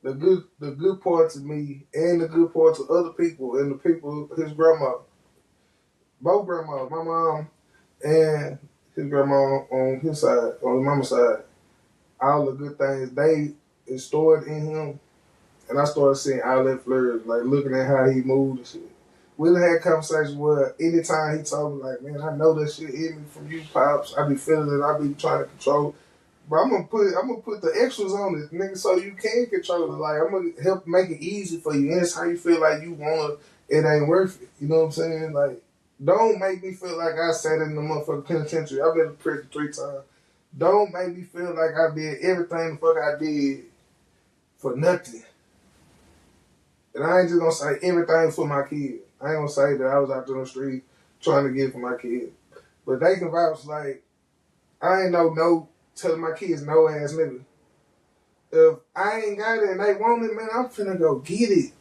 Speaker 2: the good parts of me and the good parts of other people and the people, his grandma. Both grandmas, my mom and his grandma on his side, on his mama's side. All the good things they stored in him. And I started seeing all that flourish, like looking at how he moved and shit. We had conversations where anytime he told me, like, man, I know that shit hit me from you, Pops. I be feeling it. I be trying to control it. But I'm gonna put the extras on it, nigga, so you can control it. Like, I'm gonna help make it easy for you. And it's how you feel like you want it. It ain't worth it. You know what I'm saying? Like, don't make me feel like I sat in the motherfucking penitentiary. I've been to prison 3 times. Don't make me feel like I did everything the fuck I did for nothing. And I ain't just gonna say everything for my kid. I ain't gonna say that I was out there on the street trying to get it for my kid. But they can vouch like, I ain't no telling my kids no ass nigga. If I ain't got it and they want it, man, I'm finna go get it.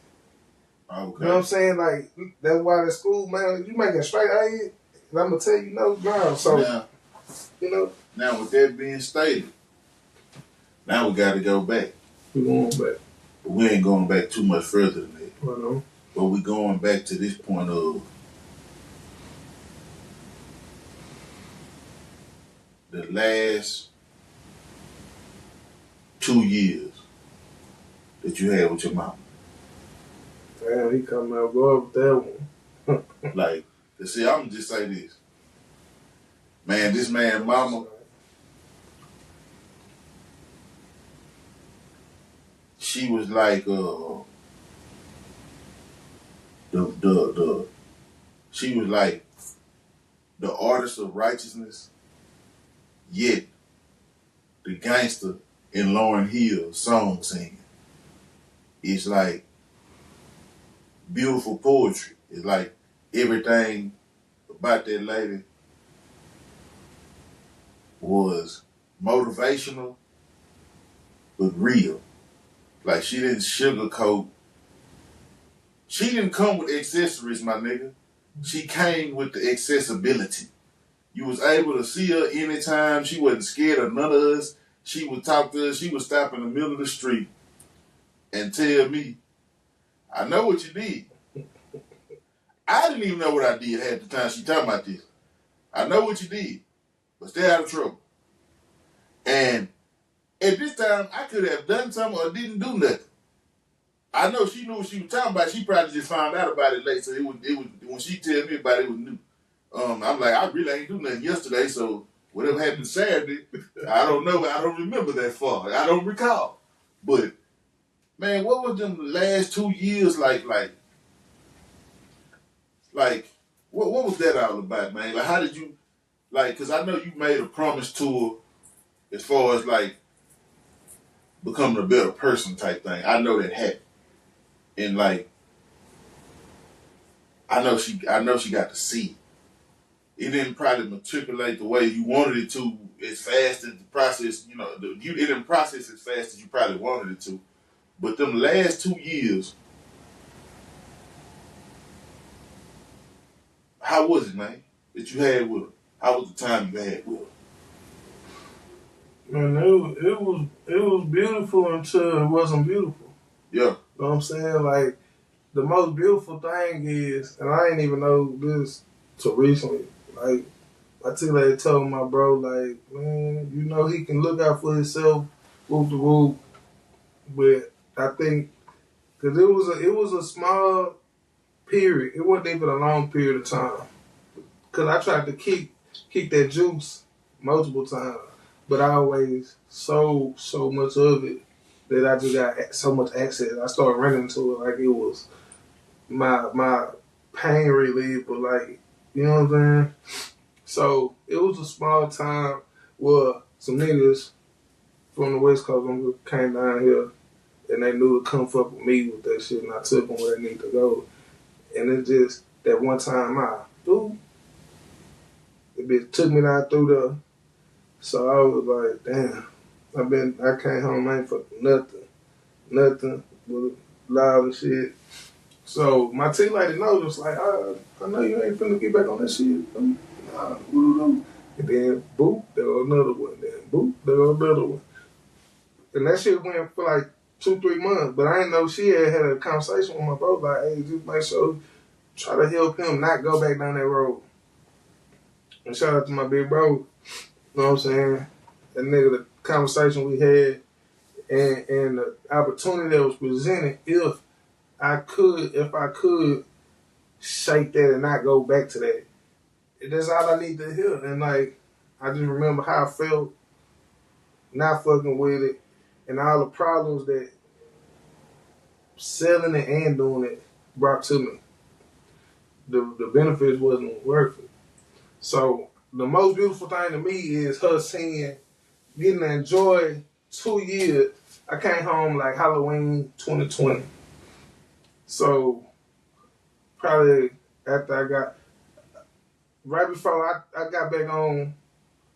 Speaker 1: Okay.
Speaker 2: You know what I'm saying? Like, that's why the school, man, you making straight A, and I'm gonna tell you no. So,
Speaker 1: now,
Speaker 2: you know.
Speaker 1: Now, with that being stated, now we gotta go back.
Speaker 2: We're going back.
Speaker 1: But we ain't going back too much further than that.
Speaker 2: I know.
Speaker 1: But we going back to this point of the last 2 years that you had with your mama.
Speaker 2: Damn, he coming out good with that one.
Speaker 1: Like, see, I'm gonna just say this. Man, this man mama, she was like she was like the artist of righteousness, yet the gangster in Lauryn Hill song singing. It's like beautiful poetry. It's like everything about that lady was motivational but real. Like she didn't sugarcoat. She didn't come with accessories, my nigga. She came with the accessibility. You was able to see her anytime. She wasn't scared of none of us. She would talk to us. She would stop in the middle of the street and tell me, I know what you did. I didn't even know what I did half the time she talking about this. I know what you did, but stay out of trouble. And at this time, I could have done something or didn't do nothing. I know she knew what she was talking about. She probably just found out about it late. So it was when she tell me about it, it was new. I'm like, I really ain't do nothing yesterday, so whatever happened Saturday, I don't know. I don't remember that far. I don't recall. But man, what was them last 2 years like? What was that all about, man? Like, how did you, like, because I know you made a promise to her as far as like becoming a better person type thing. I know that happened. And like, I know she got to see it. It didn't probably matriculate the way you wanted it to as fast as the process, it didn't process as fast as you probably wanted it to. But them last 2 years, how was it, man, that you had with her? How was the time you had with her?
Speaker 2: Man, it was beautiful until it wasn't beautiful.
Speaker 1: Yeah.
Speaker 2: You know what I'm saying? Like, the most beautiful thing is, and I didn't even know this till recently, like, I told my bro, like, man, he can look out for himself, whoop the whoop, but I think because it was a small period. It wasn't even a long period of time. Because I tried to kick that juice multiple times, but I always sold so much of it that I just got so much access. I started running to it like it was my pain relief, but like, you know what I'm saying? So it was a small time where some niggas from the West Coast came down here and they knew to come fuck with me with that shit, and I took them where they need to go. And it just, that one time dude, the bitch took me down through there. So I was like, damn, I came home, I ain't fucking nothing, but loud and shit. So my tea lady knows, just like, I know you ain't finna get back on that shit. Nah, and then, boop, there go another one. Then, boop, there go another one. And that shit went for like 2-3 months. But I didn't know she had a conversation with my bro, like, hey, just make sure, try to help him not go back down that road. And shout out to my big bro, you know what I'm saying? That nigga, the conversation we had and the opportunity that was presented, if I could shake that and not go back to that. That's all I need to hear. And like, I just remember how I felt not fucking with it and all the problems that selling it and doing it brought to me. The benefits wasn't worth it. So the most beautiful thing to me is her getting to enjoy 2 years. I came home like Halloween 2020. So probably after right before I got back on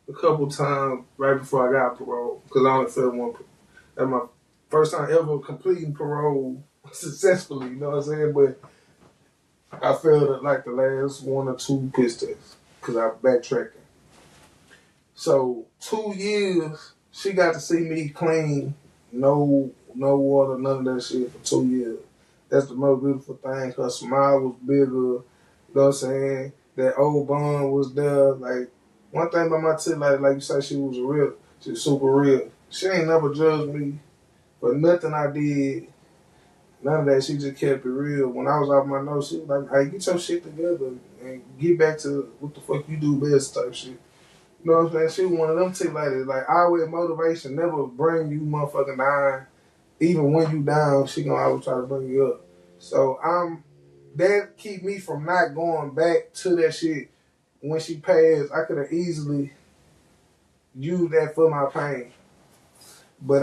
Speaker 2: a couple times right before I got parole, because I only failed one. That's my first time ever completing parole successfully, you know what I'm saying? But I failed at like the last 1 or 2 piss tests because I backtracking. So 2 years, she got to see me clean, no water, none of that shit for 2 years. That's the most beautiful thing. Her smile was bigger, you know what I'm saying? That old bond was there. Like, one thing about my tit, like you said, she was real. She was super real. She ain't never judged me for nothing I did. None of that. She just kept it real. When I was off my nose, she was like, hey, get your shit together and get back to what the fuck you do best type shit. You know what I'm saying? She was one of them tit ladies. Like, always motivation, never bring you motherfucking down. Even when you down, she gonna always try to bring you up. So that keep me from not going back to that shit. When she passed, I could have easily used that for my pain. But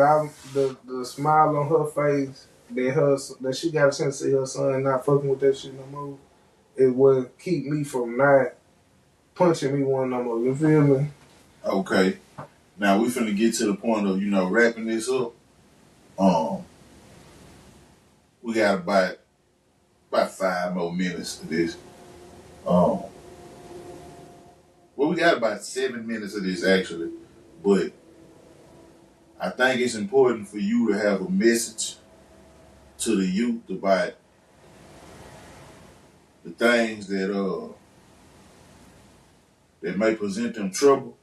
Speaker 2: the smile on her face that she got a chance to see her son not fucking with that shit no more, it would keep me from not punching me one no more. You feel me?
Speaker 1: Okay. Now we finna get to the point of, wrapping this up. We got about 5 more minutes to this. Well, we got about 7 minutes of this actually, but I think it's important for you to have a message to the youth about the things that may present them trouble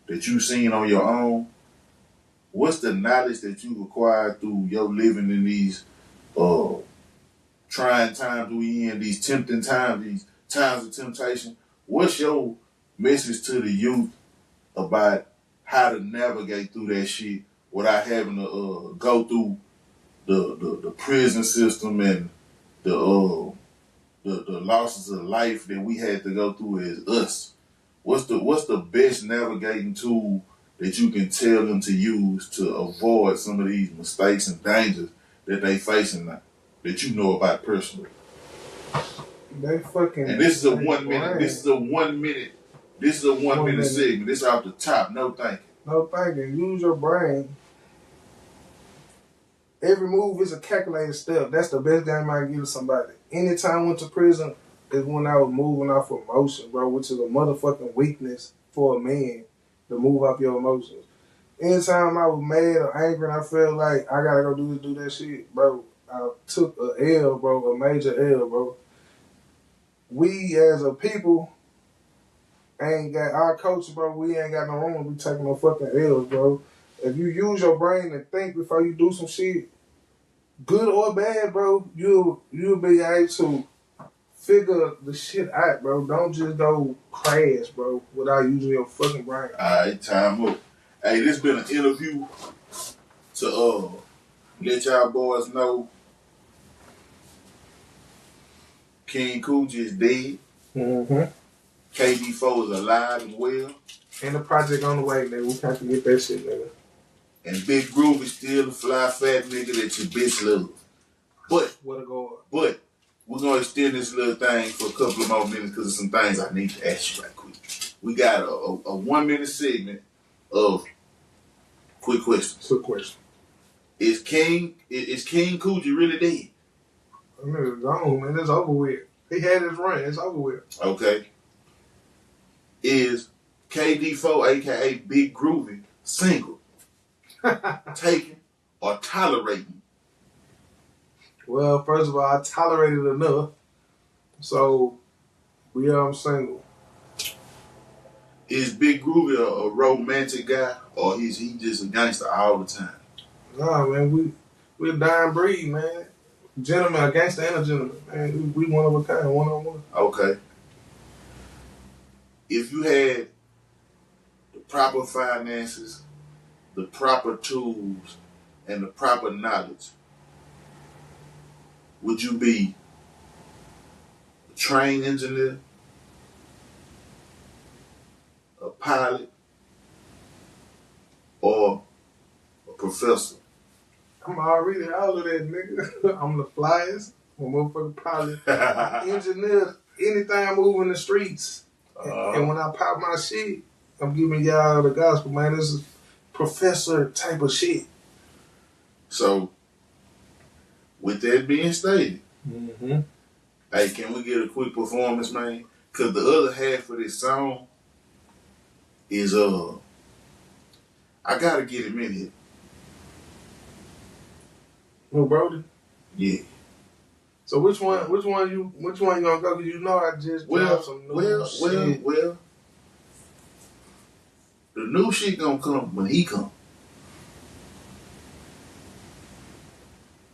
Speaker 1: that you've seen on your own. What's the knowledge that you acquired through your living in these trying times we in, these tempting times, these times of temptation? What's your message to the youth about how to navigate through that shit without having to go through the prison system and the losses of life that we had to go through as us? What's the best navigating tool that you can tell them to use to avoid some of these mistakes and dangers that they facing now, that you know about personally?
Speaker 2: They fucking.
Speaker 1: And this is a 1 minute. This is a 1 minute. This is a 1 minute segment. This is off the top. No thinking.
Speaker 2: No thinking. Use your brain. Every move is a calculated step. That's the best game I can give to somebody. Anytime I went to prison is when I was moving off emotion, bro, which is a motherfucking weakness for a man to move off your emotions. Anytime I was mad or angry and I felt like I gotta go do that shit, bro, I took a L, bro, a major L, bro. We as a people ain't got our culture, bro. We ain't got no room to be taking no fucking L's, bro. If you use your brain and think before you do some shit, good or bad, bro, you'll be able to figure the shit out, bro. Don't just go crash, bro, without using your fucking brain.
Speaker 1: Alright, time up. Hey, this been an interview to let y'all boys know King Coogi is dead.
Speaker 2: Mm-hmm.
Speaker 1: KD4 is alive and well.
Speaker 2: And the project on the way, nigga. We can't forget that shit, nigga.
Speaker 1: And Big Groovy still the fly fat nigga that your bitch love. But
Speaker 2: what a guard.
Speaker 1: But we're gonna extend this little thing for a couple of more minutes because of some things I need to ask you right quick. We got a 1 minute segment of quick questions.
Speaker 2: Quick question.
Speaker 1: Is King Coogi really dead?
Speaker 2: That nigga gone, man. It's over with. He had his run. It's over with.
Speaker 1: Okay. Is KD4, aka Big Groovy, single, taking, or tolerating?
Speaker 2: Well, first of all, I tolerated enough. So, I'm single.
Speaker 1: Is Big Groovy a romantic guy, or is he just a gangster all the time?
Speaker 2: Nah, man, we a dying breed, man. Gentleman, a gangster and a gentleman, man. We one of a kind, one on one.
Speaker 1: Okay. If you had the proper finances, the proper tools, and the proper knowledge, would you be a train engineer, a pilot, or a professor?
Speaker 2: I'm already all of that, nigga. I'm the flyest, I'm a motherfucking pilot, engineer, anything I move in the streets. And when I pop my shit, I'm giving y'all the gospel, man. This is professor type of shit.
Speaker 1: So, with that being stated,
Speaker 2: mm-hmm.
Speaker 1: Hey, can we get a quick performance, man? Because the other half of this song is, I gotta get him in here.
Speaker 2: Well, Brody?
Speaker 1: Yeah.
Speaker 2: So which one you gonna go? Cause you know I just dropped some new shit.
Speaker 1: Well, the new shit gonna come when he come.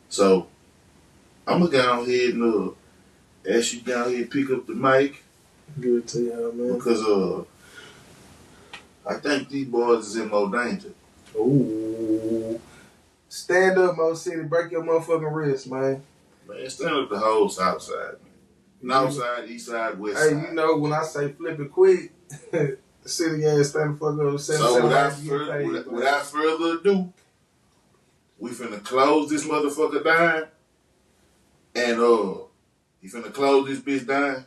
Speaker 1: So I'm gonna go ahead and ask you down here pick up the mic.
Speaker 2: Give it to y'all, man.
Speaker 1: Because I think these boys is in more danger.
Speaker 2: Ooh. Stand up, Mo City. Break your motherfucking wrist, man.
Speaker 1: Man, stand up the whole south side, man. North side, east side, west side.
Speaker 2: Hey, you know, when I say flip it quick, the city ass stand the fuck up.
Speaker 1: So without further ado, we finna close this motherfucker down. And he finna close this bitch down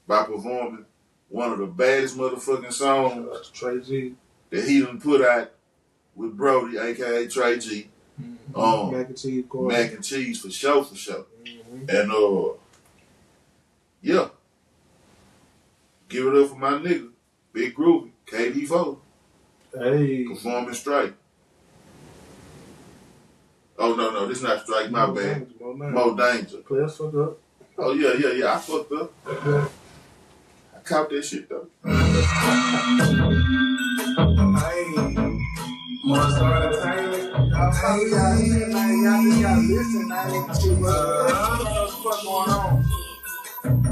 Speaker 1: by performing one of the baddest motherfucking songs
Speaker 2: Trey G
Speaker 1: that he done put out with Brody, aka Trey G.
Speaker 2: Mac and cheese,
Speaker 1: mac and cheese for sure.
Speaker 2: Mm-hmm.
Speaker 1: And yeah, give it up for my nigga, Big Groovy, KD4.
Speaker 2: Hey,
Speaker 1: performing straight. Oh no, this not strike. My bad. More danger.
Speaker 2: Players fuck up.
Speaker 1: Oh yeah. I fucked up. I caught that shit though.
Speaker 3: Hey. Monster Entertainment. Y'all just gotta listen, man. What's going on?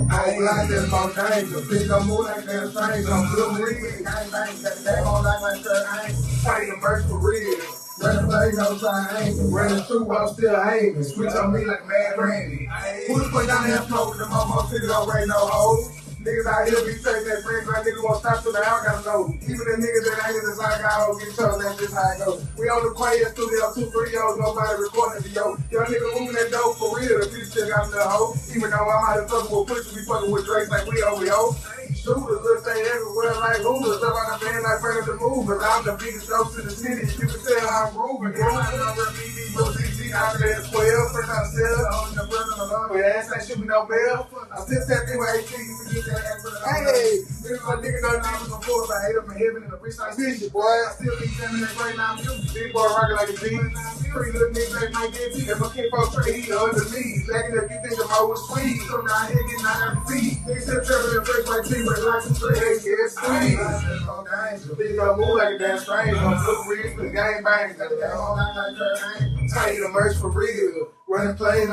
Speaker 3: I ain't like this more danger. Pick up move like that stranger. I'm good reading. Gang bang, they gon' like my shirt. I ain't fighting verse for real. Running play, no sign. Running through while still aiming. Switch on me like Mad Randy. Who the fuck down there smoking? The motherfucker city don't rain no hoes. Niggas out here be straight that friends, my niggas won't stop till the hour gotta know. Even the niggas that ain't in the side got hoes get told, that's just how it goes. We on the quiet studio, 2 3 years, nobody recording the yo. Young nigga moving that dope for real, the bitch still got the hoe. Even though I'm out of fucking with pussy, we fucking with Drakes like we over yo. Shooters, let's stay everywhere like hooters. Up on the band like Furniture Movers. I'm the biggest ghost in the city, you can tell I'm grooving. Everybody know where me, out there at 12, first out of cell, on the brother of the love. Yeah, ass ain't shooting no bell. I still tap in with 18, you can get that ass for the hey, niggas my nigga know now was before, but I hate up in heaven in the freestyle city, boy. I still be jamming that great now music. Big boy rockin' like a G. Pretty little niggas like Mike G. If I can't fall straight, he under me. Lacking if you think the mo was sweet. So now here getting out every feet. Niggas still trapping in fresh like T, but like some straight, hey, get sweet. Big up move like a damn strange. On blue reeds for the gang bang. Got the game on like her. Tell you the merch for real. running plays.